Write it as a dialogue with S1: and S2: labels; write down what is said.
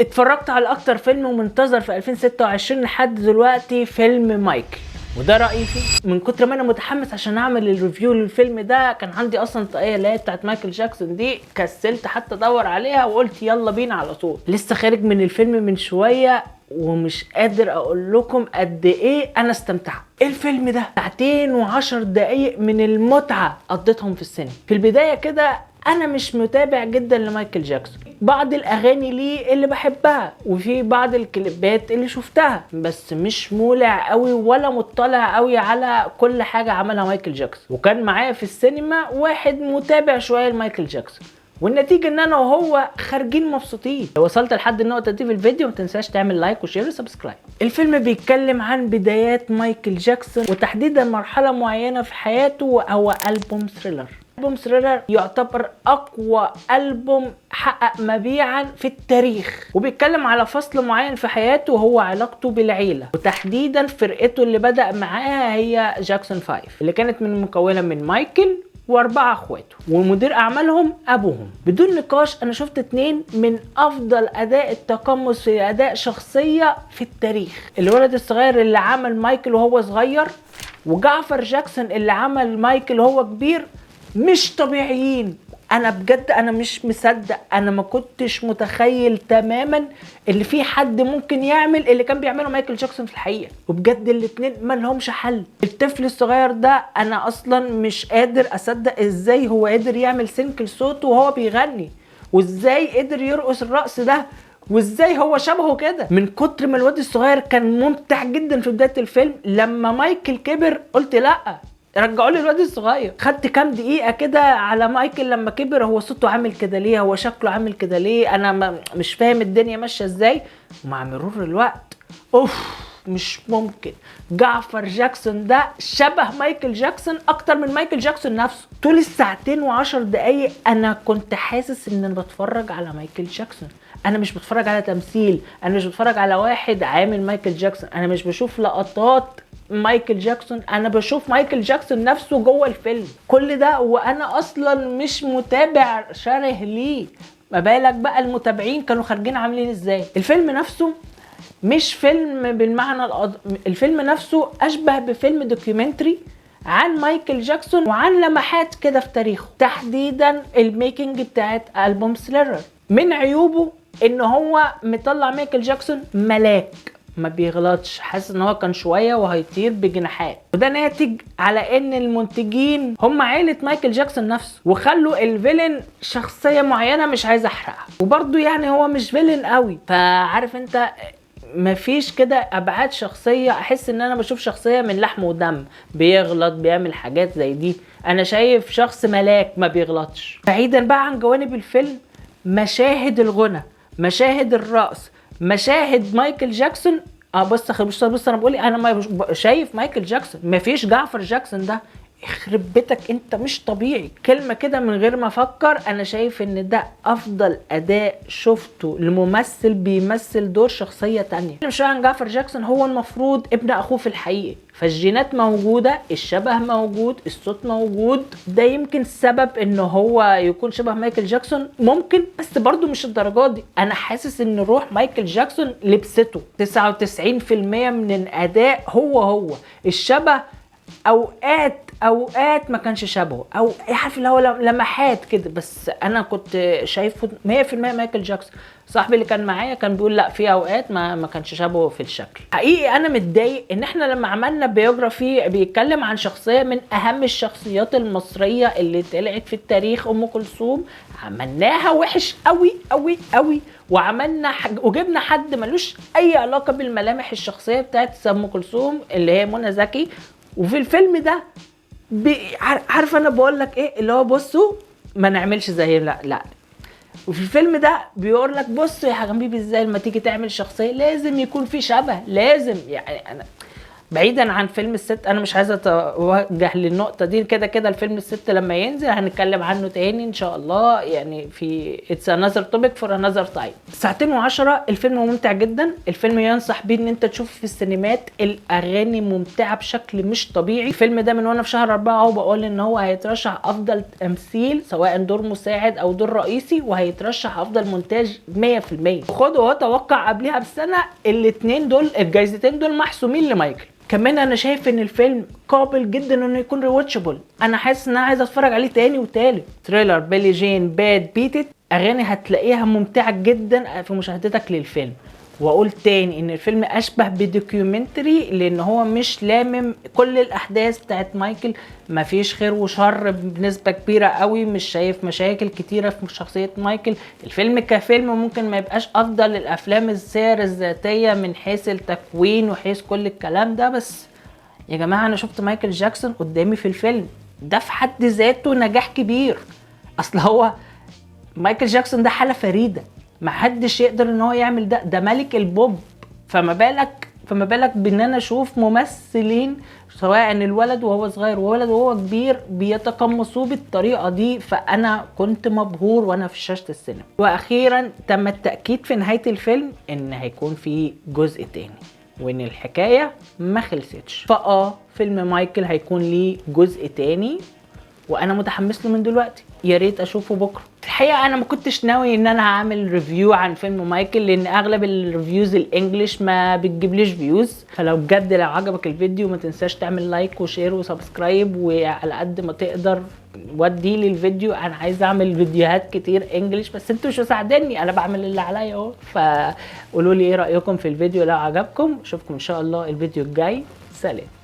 S1: اتفرجت على اكتر فيلم منتظر في 2026 لحد دلوقتي، فيلم مايكل، وده رأيي فيه. من كتر ما انا متحمس عشان اعمل الريفيو للفيلم ده، كان عندي اصلا طاقية اللي هي بتاعت مايكل جاكسون دي، كسلت حتى ادور عليها وقلت يلا بينا على طول. لسه خارج من الفيلم من شوية ومش قادر اقول لكم قد ايه انا استمتعت. الفيلم ده 2:10 من المتعة قضيتهم في السينما. في البداية كده انا مش متابع جدا لمايكل جاكسون، بعض الاغاني ليه اللي بحبها وفي بعض الكليبات اللي شفتها، بس مش مولع قوي ولا مطلع قوي على كل حاجة عملها مايكل جاكسون. وكان معايا في السينما واحد متابع شوية لمايكل جاكسون، والنتيجة ان انا وهو خارجين مبسوطين. لو وصلت لحد النقطة دي في الفيديو متنساش تعمل لايك وشير وسبسكرايب. الفيلم بيتكلم عن بدايات مايكل جاكسون، وتحديدا مرحلة معينة في حياته، وهو ألبوم ثريلر. ألبوم ثريلر يعتبر أقوى ألبوم حقق مبيعا في التاريخ، وبيتكلم على فصل معين في حياته وهو علاقته بالعيلة، وتحديدا فرقته اللي بدأ معاها هي جاكسون 5، اللي كانت مكونة من مايكل و4 اخواته، ومدير اعمالهم ابوهم. بدون نقاش انا شفت 2 من افضل اداء التقمص في اداء شخصية في التاريخ. الولد الصغير اللي عمل مايكل وهو صغير، وجعفر جاكسون اللي عمل مايكل وهو كبير، مش طبيعيين. انا بجد انا مش مصدق، انا ما كنتش متخيل تماما اللي في حد ممكن يعمل اللي كان بيعمله مايكل جاكسون في الحقيقة. وبجد الاتنين ما لهمش حل. الطفل الصغير ده انا اصلا مش قادر اصدق ازاي هو قادر يعمل سنك لصوته وهو بيغني، وازاي قدر يرقص الرقص ده، وازاي هو شبهه كده. من كتر ما الواد الصغير كان ممتع جدا في بداية الفيلم، لما مايكل كبر قلت لا، رجعوا لي الواد الصغير. خدت كام دقيقه كده على مايكل لما كبر، هو صوته عامل كده ليه، هو شكله عامل كده ليه، انا مش فاهم الدنيا ماشيه ازاي. ومع مرور الوقت مش ممكن، جعفر جاكسون ده شبه مايكل جاكسون اكتر من مايكل جاكسون نفسه. طول ال2:10 انا كنت حاسس ان انا بتفرج على مايكل جاكسون. انا مش بتفرج على تمثيل، انا مش بتفرج على واحد عامل مايكل جاكسون، انا مش بشوف لقطات مايكل جاكسون، انا بشوف مايكل جاكسون نفسه جوه الفيلم. كل ده وانا اصلا مش متابع شره ليه، ما بالك بقى المتابعين كانوا خارجين عاملين ازاي. الفيلم نفسه مش فيلم بالمعنى الفيلم نفسه اشبه بفيلم دوكيومنتري عن مايكل جاكسون وعن لمحات كده في تاريخه، تحديدا الميكنج بتاعت ألبوم ثريلر. من عيوبه ان هو مطلع مايكل جاكسون ملاك ما بيغلطش، حاسس ان هو كان شويه وهيطير بجناحات، وده ناتج على ان المنتجين هم عيله مايكل جاكسون نفسه، وخلوا الفيلن شخصيه معينه مش عايز احرقها. وبرده يعني هو مش فيلن قوي، فعارف انت مفيش كده ابعاد شخصيه، احس ان انا بشوف شخصيه من لحم ودم بيغلط بيعمل حاجات زي دي. انا شايف شخص ملاك ما بيغلطش. بعيدا بقى عن جوانب الفيلم، مشاهد الغنى، مشاهد الرقص، مشاهد مايكل جاكسون، بص انا بقول انا شايف مايكل جاكسون، مفيش جعفر جاكسون ده. يخرب بيتك انت مش طبيعي. كلمة كده من غير ما افكر، انا شايف ان ده افضل اداء شفته لممثل بيمثل دور شخصية تانية. مش عن جعفر جاكسون هو المفروض ابن اخوه في الحقيقة، فالجينات موجودة، الشبه موجود، الصوت موجود. ده يمكن سبب انه هو يكون شبه مايكل جاكسون ممكن، بس برضو مش الدرجات دي. انا حاسس ان روح مايكل جاكسون لبسته 99% من الاداء هو الشبه اوقات ما كانش شبهه، او عارف اللي هو لمحات كده، بس انا كنت شايفه 100% مايكل جاكسون. صاحبي اللي كان معايا كان بيقول لا، في اوقات ما كانش شبهه في الشكل. حقيقي انا متضايق ان احنا لما عملنا بيوجرافي بيتكلم عن شخصيه من اهم الشخصيات المصريه اللي طلعت في التاريخ، ام كلثوم، عملناها وحش قوي قوي قوي، وعملنا وجبنا حد ملوش اي علاقه بالملامح الشخصيه بتاعت ام كلثوم اللي هي منى زكي. وفي الفيلم ده عارف انا بقول لك ايه اللي هو بصوا ما نعملش زي لا. وفي الفيلم ده بيقول لك بصوا يا حبيبي ازاي لما تيجي تعمل شخصيه لازم يكون في شبه، لازم يعني بعيدا عن فيلم الست، انا مش عايزه اتوجه للنقطه دي، كده كده الفيلم الست لما ينزل هنتكلم عنه تاني ان شاء الله، يعني في اتس انذر توبيك فور انذر تايم. 2:10 الفيلم ممتع جدا، الفيلم ينصح بيه ان انت تشوفه في السينمات، الاغاني ممتعه بشكل مش طبيعي. الفيلم ده من وانا في شهر 4 اهو بقول ان هو هيترشح افضل تمثيل سواء دور مساعد او دور رئيسي، وهيترشح افضل مونتاج 100%. خدوا توقع قبلها بسنه الاتنين دول الجايزتين دول محسومين لمايكل. كمان انا شايف ان الفيلم قابل جدا انه يكون ريواتشبل، انا حاسس ان انا عايز اتفرج عليه تاني وتالت. تريلر بيلي جين باد بيتت، اغاني هتلاقيها ممتعه جدا في مشاهدتك للفيلم. واقول تاني ان الفيلم اشبه بدوكيومنتري، لان هو مش لامم كل الاحداث بتاعت مايكل، مفيش خير وشر بنسبه كبيره قوي، مش شايف مشاكل كتيره في شخصيه مايكل. الفيلم كفيلم ممكن ما يبقاش افضل الافلام السير الذاتيه من حيث التكوين وحيث كل الكلام ده، بس يا جماعه انا شفت مايكل جاكسون قدامي في الفيلم ده، في حد ذاته نجاح كبير. اصل هو مايكل جاكسون ده حاله فريده، محدش يقدر ان هو يعمل ده ملك البوب. فما بالك بان انا اشوف ممثلين سواء الولد وهو صغير وولد وهو كبير بيتقمصوه بالطريقه دي. فانا كنت مبهور وانا في شاشه السينما. واخيرا تم التاكيد في نهايه الفيلم ان هيكون في جزء تاني، وان الحكايه ما خلصتش. فيلم مايكل هيكون ليه جزء تاني، وانا متحمس له من دلوقتي، يا ريت اشوفه بكره. الحقيقه انا ما كنتش ناوي ان انا هعمل ريفيو عن فيلم مايكل، لان اغلب الريفيوز الانجليش ما بتجيبليش فيوز. فلو بجد لو عجبك الفيديو ما تنساش تعمل لايك وشير وسبسكرايب، وعلى قد ما تقدر ودي لي الفيديو. انا عايز اعمل فيديوهات كتير انجليش بس انتوا مش مساعديني، انا بعمل اللي عليا اهو. فقولوا لي ايه رايكم في الفيديو لو عجبكم. اشوفكم ان شاء الله الفيديو الجاي. سلام.